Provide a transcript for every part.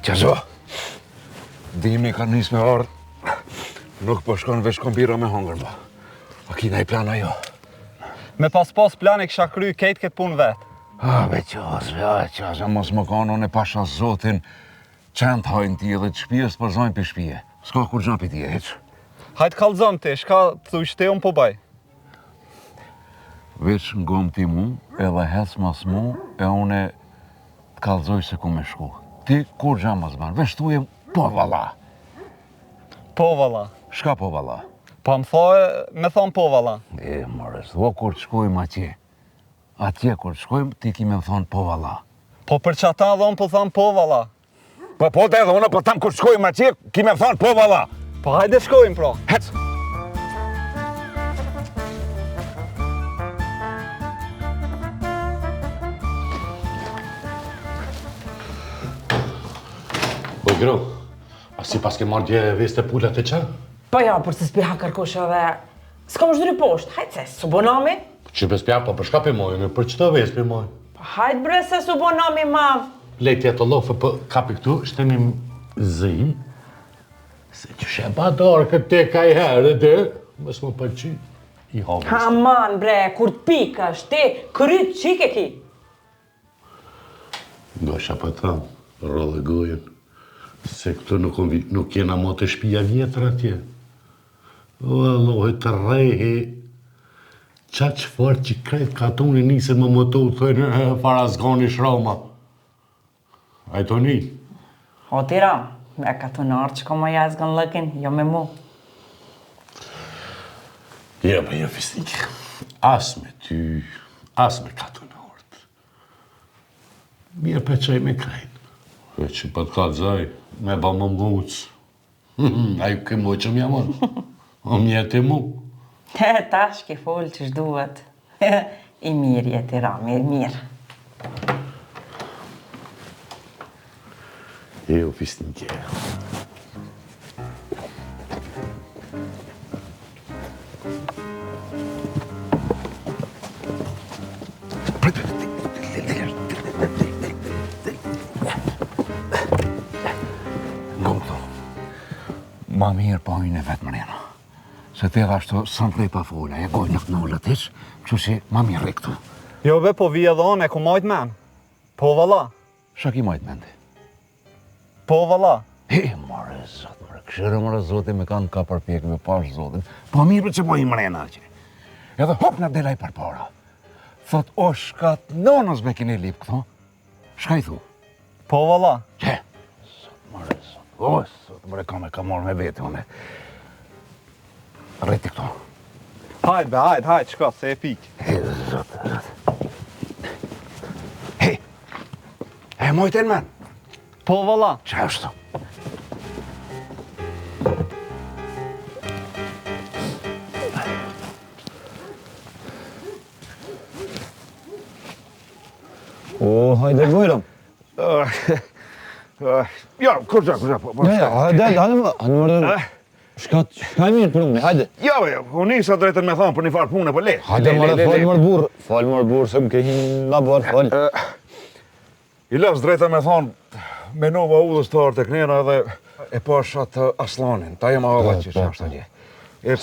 Qazo, dimi ka nis me ardh, nuk po shkon veç kombira me hongër, ba. A kina I plana jo? Me pas plan e kisha kry kejt këtë punë vetë. Qas, mos më kanë unë e pasha zotin, qënë të hajnë ti edhe të shpijes të përzojnë për shpije. S'ka kur gjapi ti e heq. Hajtë kalzëm ti, shka të thushte unë po baj. Veç ngom ti mu, edhe hec mas mu, e une të kalzoj se ku me shku. Ti kur gjam mas banë, veç tu e po vala. Po vala. Shka po vala? Pa më thoi, me thonë po vala. Mores, do kur të shkojmë atje. Atje kur të shkojmë, ti ki me thonë po vala. Po për që ata dhe unë po thonë po vala. Po të edhe unë po tam kur të shkojmë atje, ki me thonë po vala. Po hajde shkojmë, pro. Hec! Po, Gro, a si pas ke marrë dje veste pullat e qa? Po ja, për se s'piha kërkosha dhe... S'ka më shduri poshtë, hajtë se, su bo nami? Që bez pja, po për shka për mojnë, për qëta vest për mojnë? Po hajtë bre se su bo nami madh. Lejtja të lofë për kapi këtu, shtemi zim, se që sheba darë këtë te ka I herë dhe, mës më përqy, I havës. Aman bre, kur t'pikash ti, kryt qike ki. Gosha për thamë, rrëllë gojen, se këtu nuk jena mo të shpija vjetër atje. O, Allohe të rejhe, qa qëfar që krejt ka toni nisë më motu, thëjnë para zgoni shroma. A I toni? O tira, me ka të nërë që ko më jazgën lëkin, jo me mu. Ja, pa jo fisnik, as me ty, as me ka të nërët. Mirë për qaj me krejt. E që pa të kalzaj, me ba më mguc. A ju ke moj që m'ja mërë. O mjetë e mu. Tash ke folë që shduhet. I mirë je tira, mirë. Jo, fisnike. Ngom këto. Ma mirë pa hojnë e vetë mërena. Se te edhe ashtu sën të pa fola, e gojnë në ullët ish, që si ma mirë e këtu. Jo be, po vija dhe unë e ku majtë men. Po vala. Shka ki majtë mendi? Po vala. Mare zotë, mare, këshirë mare zotë me kanë ka përpjekë me pash zotën, po mirë që po I mrena që. Edhe hop në delaj për para. Thot, o shkat nonës me kini lip këto. Shka I thu? Po vala. Qe? Zotë, mare zotë, o zotë, mare ka morë me vete, une. Rreti këto. Hajde be, hajde, shka, se e pikë. Zotë. Mojten men. Po vala. Qa është? O, hajde gojrëm. Ja, kurqa. Ja, hajde mërë. Shka e mirë për unë, hajde. Ja, unë nisa drejtën me thonë për një farë punë, për le. Hajde falë mërë burë, se më ke hinë labar, falë. I las drejta me thonë, me nova udhës të artë e knera dhe e pash atë Aslanin, ta jem alla që është atje.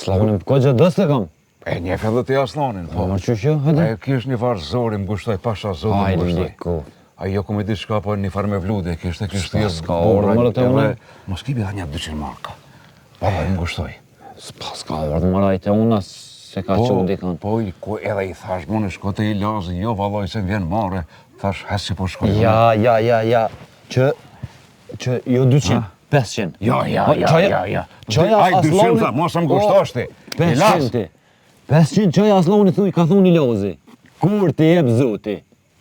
Slavunin për këtë dësë të kam. E njef edhe ti Aslanin, po. Mërë që shjo, hajde. E kish një farë zori më gushtoj, pasha zori më Hajde, gushtoj. liko. A jo ku me di shka, po një farë me vlude, kishte S'ka orë, mërë të unë. Mos kibi dha një 200 marka. Pa, më gushtoj. S'ka orë, mërë ajte unë, se ka që u dikan. Po, edhe I thash, më në shkote I lazë, jo valoj se vjen mare, thash, hes si po shkoj. Ja, që jo 200, 500. Ja. Qaja Aj, 200 Aslani... tha, mos më gushtoshti. 500, 500 qaja Aslani ka thunë I lozi. Kur ti jep zoti.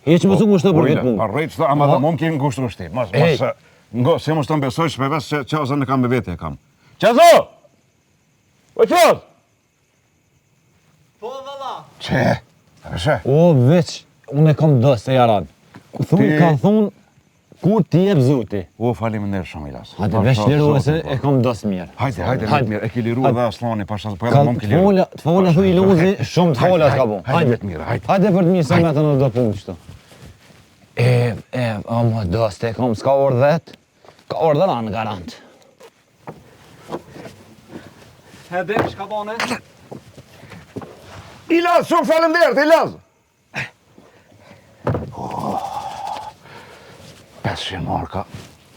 Heq më su ngushto për këtë punë. Arrejt, ama dhe mom kemi ngushtoshti. Ngo, se mos të mbesoj që përves që qazën e kam me vete e kam. Qazo! O qaz! Po vala. Qe? Rëshe? O, veç, unë e kam dësë e jaran. Ka thunë, kur ti jep zoti. O, faleminderit shumë Ilas. Hajde, veç liru e se e kam dësë mirë. Hajde, mirë, e ki liru edhe Aslani, pasha po edhe mom ki liru. Të fola thu I lozi, shumë të fola t'ka bo. Hajde, mirë, hajde. Hajde për të mirë se me të në do punë qëto. Ama dësë e kam, s'ka orë 10. Ka ordëran garant. Hedem, çka bane? Ilaz, shumë falenderët, Ilaz! 500 marka,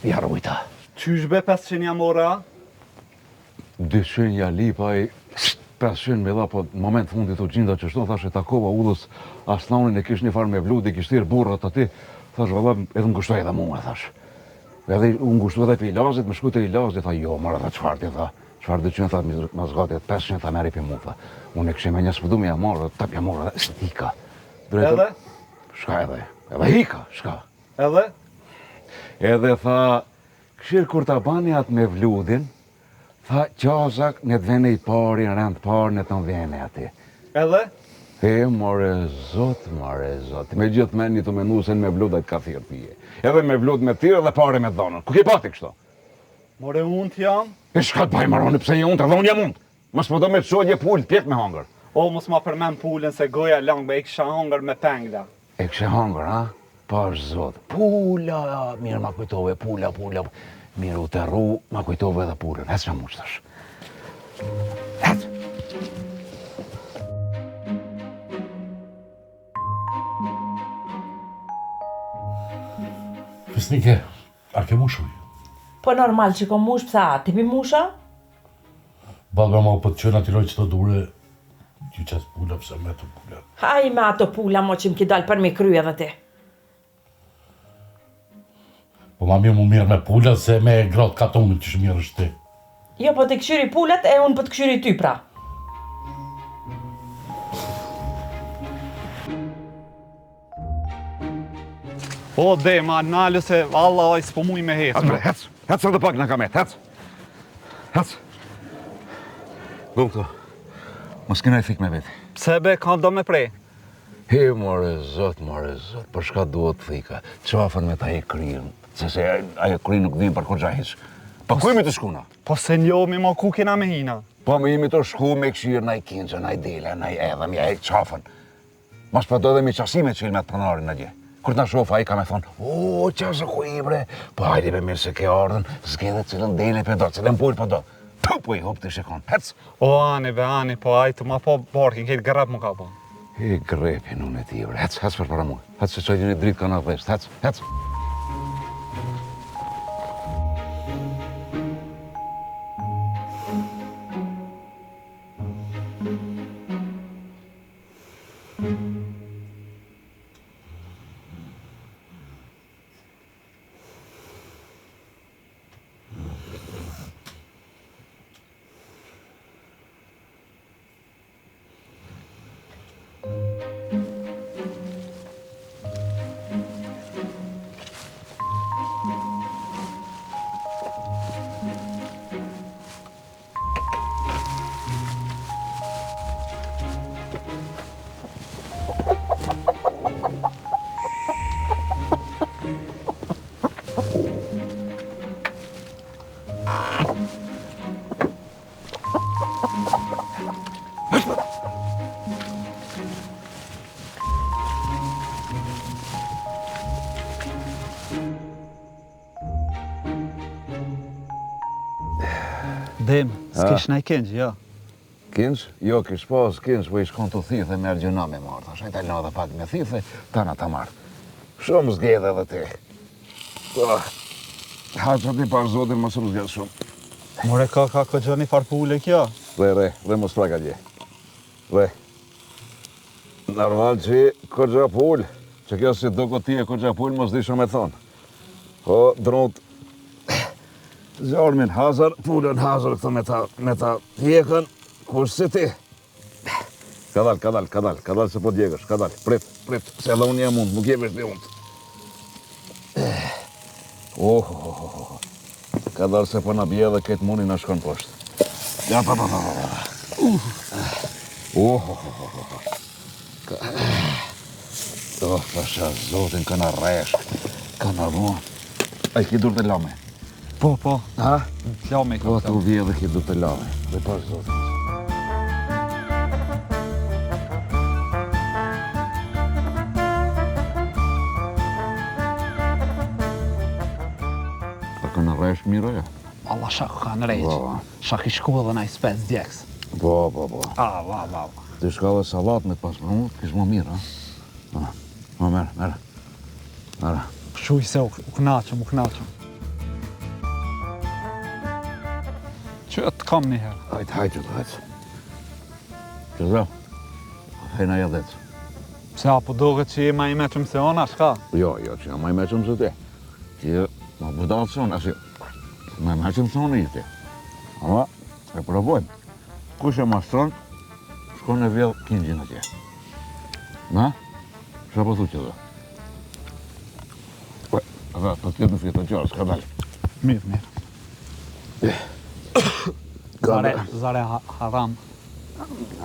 ja rujta. Qysh be 500 ja mora? 200 ja lipa i 500 me dha, po në moment fundit u gjinda që shto, thashe takova udhës Aslaunin e kish një farë me vlut, i kish tirë burrat aty, thash valla edhe më gushtoj edhe mua, thash. Edhe unë gushtoj edhe për Ilazit, më shku të Ilazit, tha jo, mara tha qfarë ti, tha, qfarë dëqyën, tha, ma zgati, 500 tha meri për mu, tha. Unë e këshim e një s'pëdu me ja marrë, tap ja marrë, edhe stika. Edhe? Shka edhe hika, shka. Edhe? Edhe tha, këshirë kur ta bani atë me vludin, tha, qazak në të vene i pari, në rend pari, në të në vene ati. Edhe? More zot. Me gjithë meni të menusen me vlud, ajtë ka thirë pije. Edhe me vlud me tire dhe pari me dhonën. Ku ke pati kështo? More unë t'jam? E shka të baj maroni, pse je unë, edhe unë jam unë. Mos po do me të shodje pull, pjek me hangër. O, mos ma përmen pullën se goja langë, e kisha hangër me pengda. E kështë hangër, ha? Pash zot. Pula, mirë ma kujtove, pula. Mirë u të rru, ma kujtove edhe pullën. Hec që mu që thash. Hec! Pesnike, a ke mushuj? Po normal që kom mush, pësa, ti pi musha? Balga ma po të qëna t'i roj qëto dure, ju qatë pula pëse me të pula. Haj me ato pula mo që m'ki dalë për mi kry edhe ti. Po ma mirë mu mirë me pula se me gratë katonit që shmirë është ti. Jo, po të këshyri pulat e unë po të këshyri ty pra. O, dhe, ma nalë se Allah aj s'po muj me hecë. Atë bre, hec edhe pak në kamet, hec. Gum këto, mos kena i thik me veti. Pse be, ka do me prej? More zot, për shka duhet thika, qafën me ta e kryin, se aje kryin nuk dhim për kur gjahish. Pa ku imi të shkuna? Po se njomi ma ku kena me hina. Po me imi të shku me këshirë, na i kinqë, na i dele, na i edhem, ja e qafën. Mas për do dhe mi qasime që me të pronarin në gje. Kur t'na shofa, a i ka me thonë, o, qasë ku i bre, po hajdi be mirë se ke ardhen, s'ke cilën dele për do, cilën pull për do. Po i hop të shikon, hec. O, ani, po ajtë ma po barkin, kejtë grep më ka po. E grepin unë e ti bre, hec për para mu, hec se qaj një dritë ka në dhesht, hec. Dem, s'kish na i këngjë, jo. Kinç? Jo, kish pas kinç, po i shkon të thithë me argjëna me marrë. Thash, hajta lëna dhe pak me thithë, tana ta marrë. Shumë zgjedhe edhe ti. Haqë ati par zotin, mos më zgjedhë shumë. More ka gjëni farpule kjo. Dhe mos plaka gje. Dhe. Normal që kërgja pull, që kjo si do ti e kërgja pull, mos di shumë e thonë. O, drut, zjarmin hazar, pullën hazar këto me ta tjekën, kush si ti. Ka dal se po djekësh, ka dal, prit, se edhe unë jam unë, nuk jepesh dhe unë. Ka dal se po në bje dhe këtë muni në shkon poshtë. Ja, pa. Pasha zotin, ka në resh, ka në vo. A i ki dur të lame? Po. Ha? Lame Po, ka. të u vje dhe ki dur të lame. Dhe pas zotin. s'ka në rresh mirë, ja? Allah shaku ka në rejqë. Po. Shak I shku edhe na I spec djeks. Po. Va. Ti shka dhe salat me pas për mu, kish më mirë, ha? Merë. Shuj se u knaqëm. Që të kam një herë. Hajtë. Që zë? Hejna jedet. Pse apo doket që je ma I meqëm se ona, shka? Jo, që jam ma I meqëm se ti. Që ma budalë se unë, ma I meqëm se unë I ti. Ama, e provojmë. Kush e mastron, shkon e vjell kingjin atje. Na? Qa po thu që dhe? Ata, të tjetë në fjetë të qarë, s'ka dalë. Mirë. Zare haram.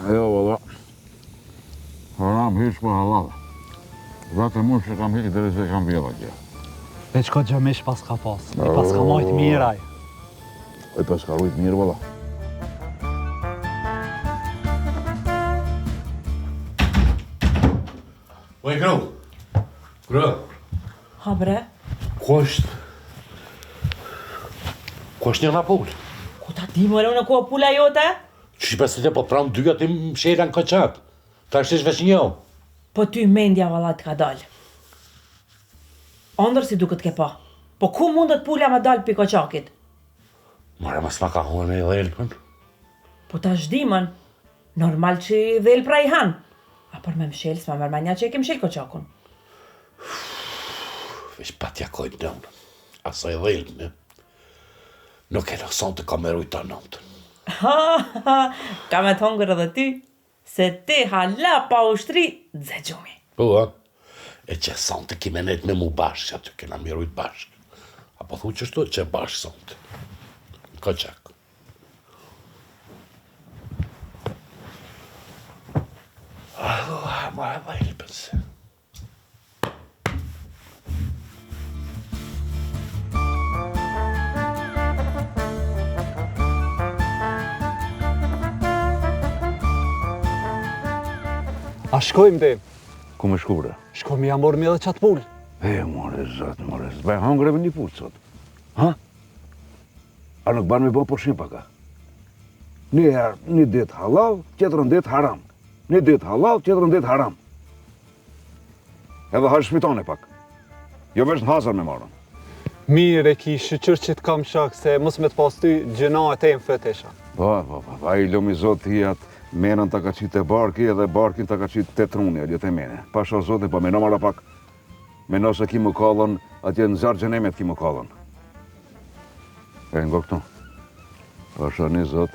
Ajo, valla. Haram hiq për halal. Zate mund që kam hiq dhe se kam vjell atje. Veç ka gjëmish pas ka pas. I pas ka majtë miraj. E pas ka rujt mirë, valla. Oj, Gru. Ha bre, Ku është një napull? ku ta di more unë ku o pula jote? Që pas të po pranë dyja ti më shera në koqat. Ta është veç një. Po ty mendja valla të ka dalë. Ondër si duket ke pa. Po ku mundet pula me dalë pi koqakit? Mare mas ma ka huën e dhelpën. Po ta shdimën, normal që dhel pra I han. A për me mshel, s'ma mërmanja që e ke mshel koqakun. Veç patja kojnë nëmë. Asa e dhelpën, nuk e lëson të kameroj të nëmëtën. Ka me të hongër edhe ty, se ti hala pa ushtri, dze gjumi. Po, e që son të kime net me mu bashkë, që aty kena mirujt bashkë. Apo thu që shtu që bashkë son të. Në koqak. Allah, ma e dhelpën se. A shkojmë ti? Ku me shku, bre? Shkojmë ja morëm edhe qatë pull. More zot. Bëj hangre me një pull, sot. Ha? A nuk ban me bo përshim paka? Një dit halal, tjetërën dit haram. Një dit halal, tjetërën dit haram. Edhe hajë shmitone pak. Jo veç në hazar me marën. Mirë e ki shqyqër që të kam shak se mos me të pas ty gjëna e te më fëtesha. Po, a I lomi zot ti atë menën të ka qitë e barki edhe barkin të ka qitë të truni, a djetë e mene. Pasha zotin, po meno mara pak. Meno se ki më kallën, atje në zarë gjenemet ki më kallën. E ngo këtu. Pasha një zot,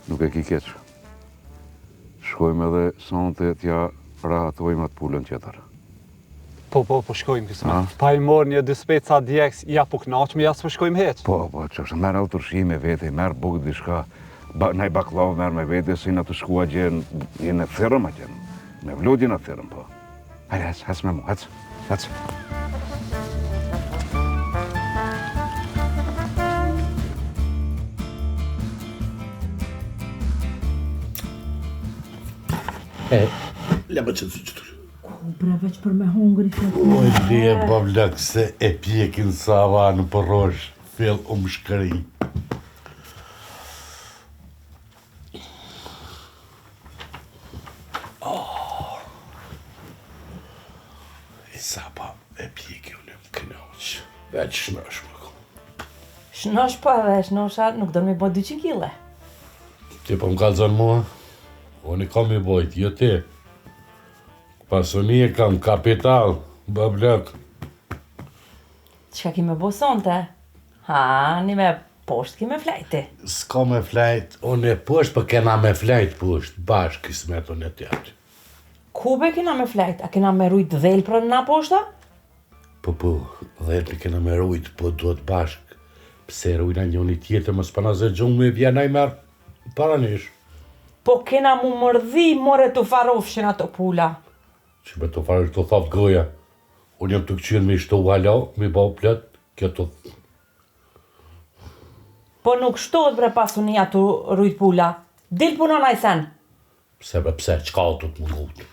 nuk e ki keqë. Shkojmë edhe sonte t'ja rahatojmë atë pullën tjetër. Po, shkojmë kësme. Pa I morë një dy speca djeks, ja po knaqme, ja s'po shkojmë heq. Po, që është merë autoshime vete, merë bukë dishka, nej baklavë merë me vete, si në të shkua gjenë, në thyrëm a gjenë, me vlodje në thyrëm, po. Hajde, hec me mu, hec. Lema që të qëtër. Bre, veç për me hongri Oj, bje, bablak, se e pjekin sava në përrosh, fill shkëri. E sapa e pjekin unë më kënoq, veç shnosh më kom. Shnosh po edhe shnosha nuk do me bo 200 kile. Ti po më kalzon mua, unë I kam I bojt, jo ti. Pasoni e kam kapital, bablak. Qka ki me bo sonte? Ha, një me poshtë ki me flejti. S'ka me flajt, unë e poshtë, për kena me flajt poshtë, bashkë kismet unë e tjatë. Ku be kena me flejt? A kena me rujt dhelë pra na poshta? Po, dhelë kena me rujt, po duhet bashkë. Pse rujna njoni tjetër, mos pana zë gjumë me vjena I merë paranish. Po kena mu mërdhi, more të farofshin ato pula. Që me të farë të thaftë goja, unë jam të këqyrë me ishto hala, me bau plët, kjo të... Po nuk shtohet bre pasunia të rujt pula. Dil punon a I sen. Pse, qka o të të mungut?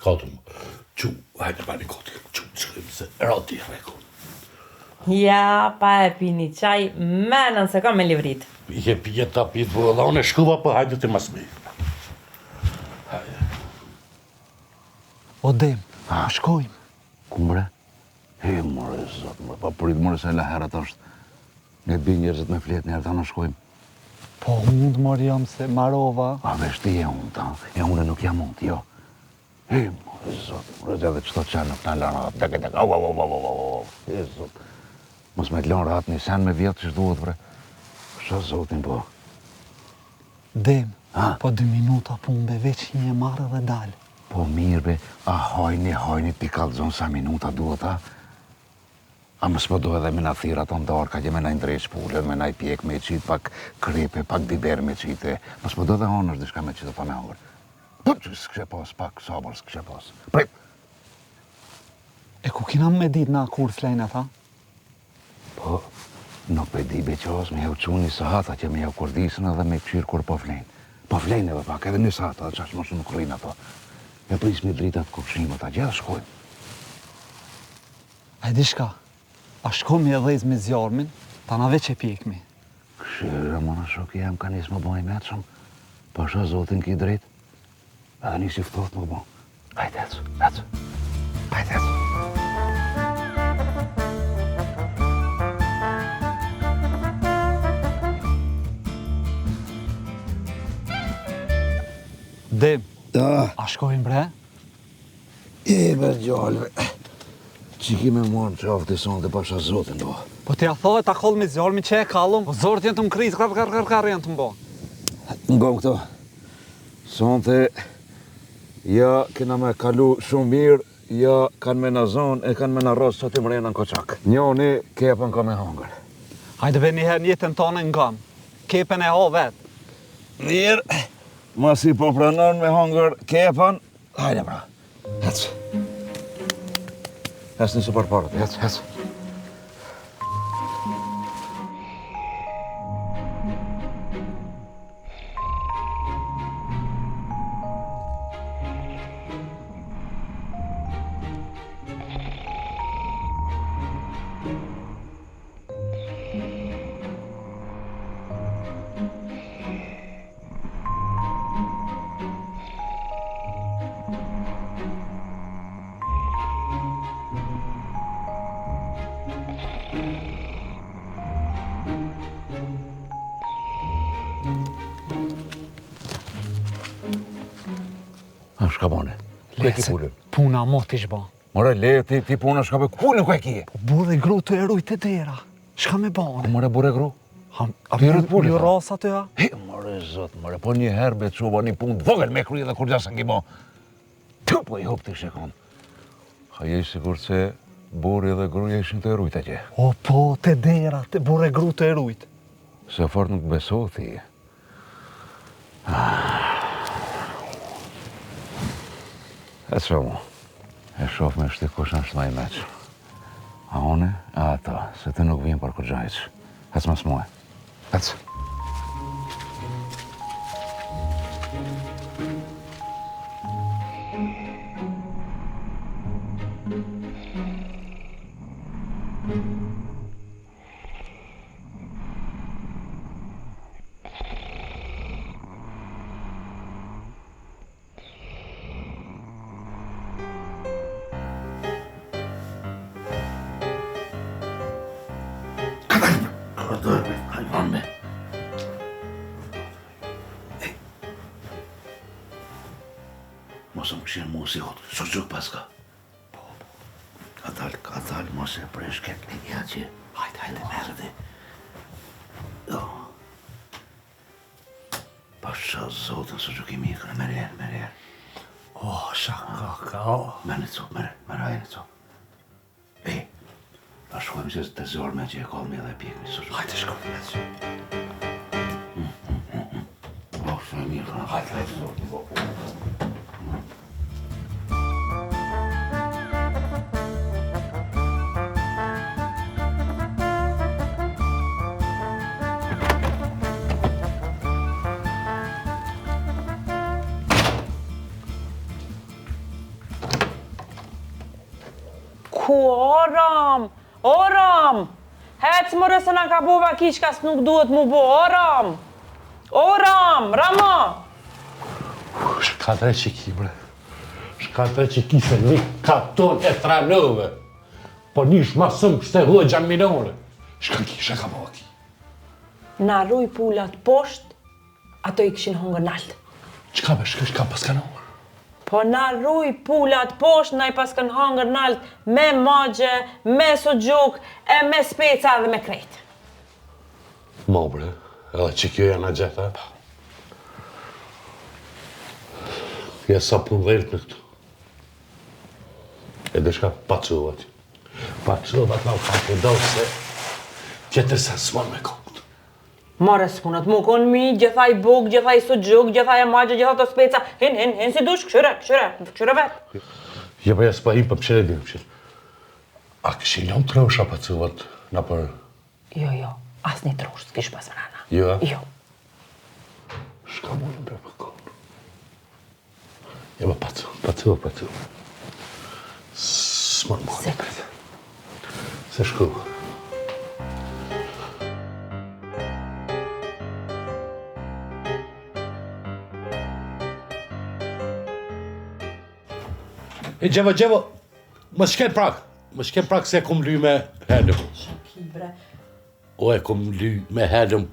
Qka o të mungut? Qu, hajde pa një kote, qu, qërim se rati e reko. Ja, pa e pini qaj, menën se kam me livrit. Pije ta pitë vëlla, unë e shkuva për hajde të masmi. O dem, shkojmë. Ku mre? He, more, zot, more, pa prit, more, se la herët është. Ne të bëjnë njerëzit me fletë njerë, ta në shkojmë. Po mund mori jam se marova. A vesh ti e unë, ta, e unë nuk jam unë, jo. He, more, zot, more, edhe qëto qanë nuk në lanë atë, tek, au, he, zot. Mos me të lanë ratë një sen me vjetë që shduhet, bre. Shë zotin, po. Dem, Ha? po 2 minuta pumbe veç një e marrë dhe dalë. Po mirë, be, a hajni, ti kalzon sa minuta duhet, a? A më s'po do edhe me na thira të ndarë, ka që me na ndrejsh pullën, me na i pjek me qitë, pak krepe, pak biber me qitë, më s'po do edhe honësh dishka me qitë pa me hongër. Po që s'këshe pas, pak sabër s'këshe pas. Prit! E ku kina me dit na kur flejnë ata? Po, nuk pe di beqos, me jau quni sahata që me jau kurdisën edhe me qyrë kur po flejnë. Po flejnë edhe pak, edhe një sahata, dhe qash mos nuk rrinë ato. Me prismi dritat kërshimët, a gjithë shkojnë. A e di shka? A shkomi e dhejz me zjarmin, ta na veç e pjekmi. Këshirë, më në shoki jam ka njësë më bojë me qëmë. Po shë zotin ki drejt, edhe njësi fëtot më bojë. Hajde, ecë. Hajde, ecë. Dem, Da, a shkojmë bre? be gjallëve. Që ki me morë në qafë të sonë dhe pasha zotin do. Po t'ja thoj ta koll me zjarmin që e kallum, po zorët jenë të më krizë, kar jenë të më bo. Ngo këto, sonë të, ja kena me kalu shumë mirë, ja kanë me në zonë e kanë me në rosë që ti mrejnë në koqak. Njoni, kepën ka me hongër. Hajde ve njëherë njëtën tonë në gamë. Kepen e ho vetë. Mirë, mas i po pranon me hongër kepën, hajde pra, hecë. Hecë një super parët, hecë. A shka bone? Ku e ki pullën? Puna mo t'i shba. More, le, ti puna shka be pullën ku e ki? Po burë gru të erujt e dera. Shka me bane? More, bure gru? A Ti rrët pullën, një tha? rasa të ja? He, more, zot, more, po një herë be quba një punë të vogël me kry dhe kur gjasën ki bo. Tu po i hop të shekon. Ha jesh sigur se burri dhe gruja ishin të erujt e që. O po, të dera, të burë gru të erujt. Se fort nuk beso ti. E që mu, e shof me shti kush në shnaj meq. A une, a ata, se ti nuk vim për kur gjajq. Ec mas muaj. Ec. Kadar hayvan be. Mos më këshirë mu si hotë, suquk paska. Ka dalë, mos e presh këtë një që. Hajde, merë dhe. Jo. Pasha zotën, suquk i mirë, kënë merë herë. O, shaka, ka, o. Merë në copë, merë hajë në copë. E, a shkojmë që të zorme që e kollë me dhe pjekmi, suquk. Hajde shkojmë, lecu. O, shumë mirë, hajde, zotë. Ku aram? O Ram! Hec mëre se na ka bova kish ka s'nuk duhet mu bo, o Ram! O Ram, Rama! Shkatre që ki, bre. Shkatre që ki se një katon e tranove. Po nish ma sëm kështë e hëgja minore. Shka ki, shka ka bova ki. Na ruj pulat poshtë, ato i këshin hongër naltë. Qka be, shka pas ka nore? Po na ruj pulat poshtë, na i pas kanë hongër naltë me magje, me suxhuk, e me speca dhe me krejt. Mo, bre, edhe që kjo janë a gjeta. Ja sa pun dhejt në këtu. E dhe shka pacuvat. Pacuvat na u ka përdo se tjetër se s'mon me kohët. More s'punët mu konë mi, gjithaj buk, gjithaj suxhuk, gjithaj e magje, gjithaj të speca. Hin si dush, këshyre vetë. Ja pa jas pa hi për pëshire dhe pëshire. A këshin jo të rësha pacuvat na për... Jo, as një trush, s'kish pas më nana. Jo? Jo. Shka mu në bre për kohën. Ja pa pacuvat. S'mon mu në bre. Se shku. E gjevo, më shken prak se e kom ly me hedëm. Shaki, bre. O e kom ly me hedëm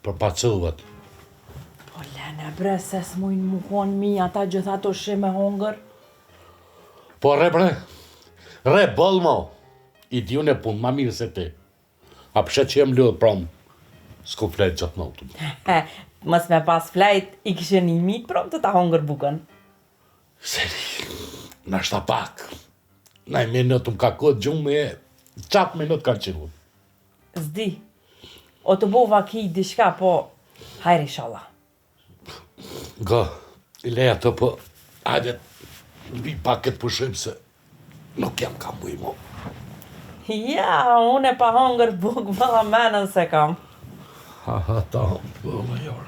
për pacuvat. Po lene, bre, se s'mujnë mu konë mi ata gjitha të shi me hongër. Po re bre, bëll mo, i di unë e punë ma mirë se ti. A pëshet që jem lëdhë prom, s'ku flejt gjatë notën. Mës me pas flejt, i kishen i mitë prom të ta hongër bukën. Seri, nashta pak. Na i minut ka kodë gjumë e qap minut ka qëhu. Zdi, o të bova ki dishka, po hajri inshallah. Go, i leja të po, hajde, vi pak këtë pushim se nuk jam kam buj mo. Ja, unë e pa hongër bukë, vëlla menën se kam. Ha, ta hongë, po më jorë.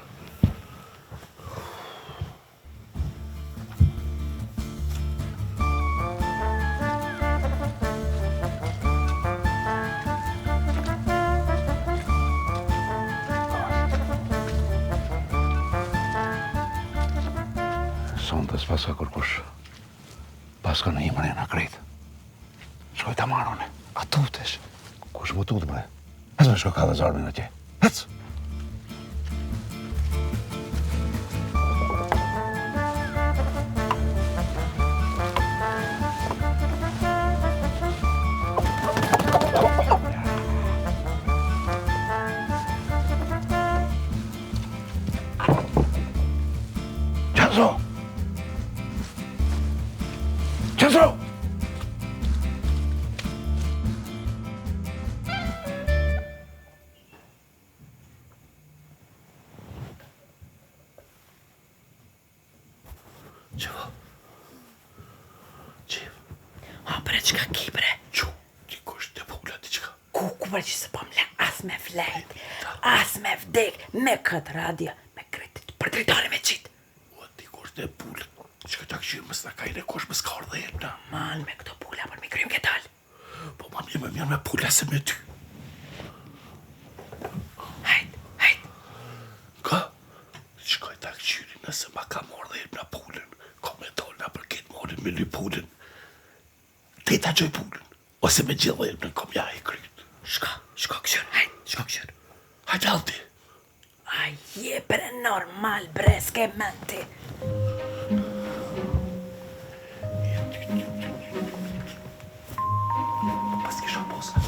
Sondes pas ka kërkush. Pas ka në imën e në krejtë. Shkoj të marone. A tutesh? Kush më tutë, bre? Hec me shko ka dhe zarmin atje. Hec! Qenzo! Qenzo! Ha, bre, qka ki, bre? Qu, ti kush të pula ti qka? Ku, bre, që se pëm le, as me flejt, as me vdek, me këtë radia, me kretit, për dritare me qitë. O, ti kush të pula, qka ta këshirë më s'na kajne kush më s'ka ardhe jepna. Man me këto pula, për mi krym këtal. Po ma më mirë me pula se me ty. Hajt. Ka? Shkoj ta këshiri nëse ma ka morë dhe jepna pulën. Ka me dolna për ketë morën me ly pulën. Te ta gjoj pulën. Ose me gjithë dhe jepna kom ja e kryt. Shko këshër, hajt, shko këshër. Hajde alti. A je bre normal, bre, s'ke menti. Pas kisha posa.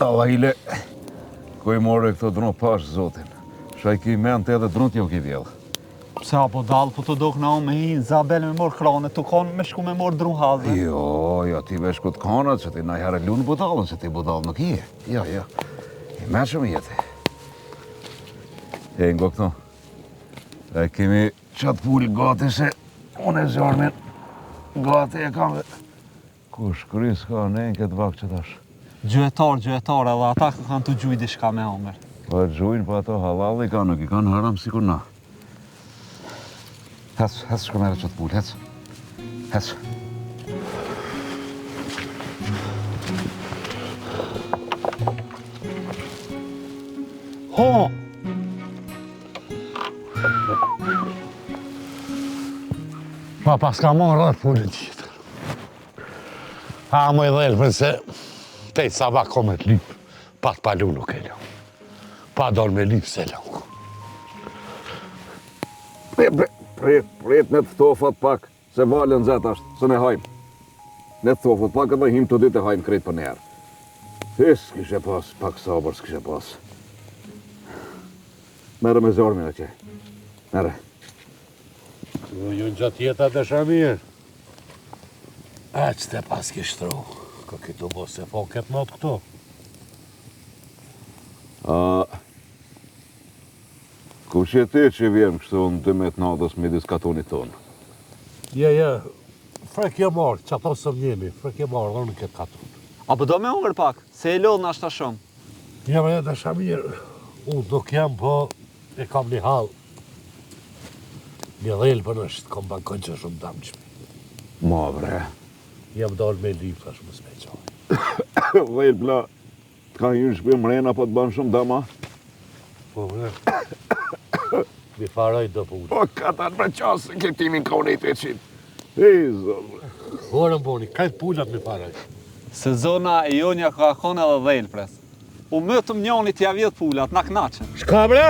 Avajle, ku i more këto drunë pash, zotin. Shaj ki mente edhe drunë jo ki vjellë. Se apo dalë, po të dok na me hi, Zabel me morë krane, të konë me shku me morë drunë haze. Jo, ti vesh këtë kanët, që ti na herë lunë budalën, që ti budalë nuk i e. Jo. I me shumë jeti. E ngo këto. E kemi qatë pullë gati se unë e zjarmin. Gati e kam dhe. Kush krys ka nejnë këtë vakë që tash. Gjuetar, edhe ata kanë të gjuj dishka me omer. Po e gjujnë, po ato halal i kanë, nuk i kanë haram si kur na. Hec, shko mere që të pull, hec. Hec. Ho! Pa pas ka mon rrët pullën qitër. Ha, më i dhelë, përse te i sabak komet lip, pa të palu nuk e lëng. Pa dorë me lip se lëng. Prit, ne të thofat pak, se valën zet ashtë, se ne hajmë. Ne të thofat pak edhe him të ditë e hajmë kretë për njerë. S'kishe pas, pak sabër s'kishe pas. Mere me zormi në që. Mere. Ju në gjatë jetat e shamirë. E që te pas kishtru, ka këtu bo se po këtë natë këto. Kush e ti që vjem kështu në 12 natës midis katonit tonë? Ja, frek je marrë, që ato së mjemi, frek je marrë, dhe në këtë katon. Apo do me hungër pak, se e lodhë në ashta shumë. Ja, me jetë e shamirë, unë nuk jam, po e kam një halë. Një dhejlë për nështë, kom bankon që shumë damë qëmi. Ma bre. Jam dalë me lip, tash më s'me qaj. Dhejlë bla, t'ka ju në shpim mrena po të banë shumë dama? Po, bre. Mi faraj do punë. Po, katan për qasë, ke timin ka unë e të qitë. Hej, zonë. Horën boni, kajtë pullat mi faraj. Se zona e jonja ka kone edhe dhejlë pres. U mëtëm njoni t'ja vjetë pullat, na knaqen. Shka bre?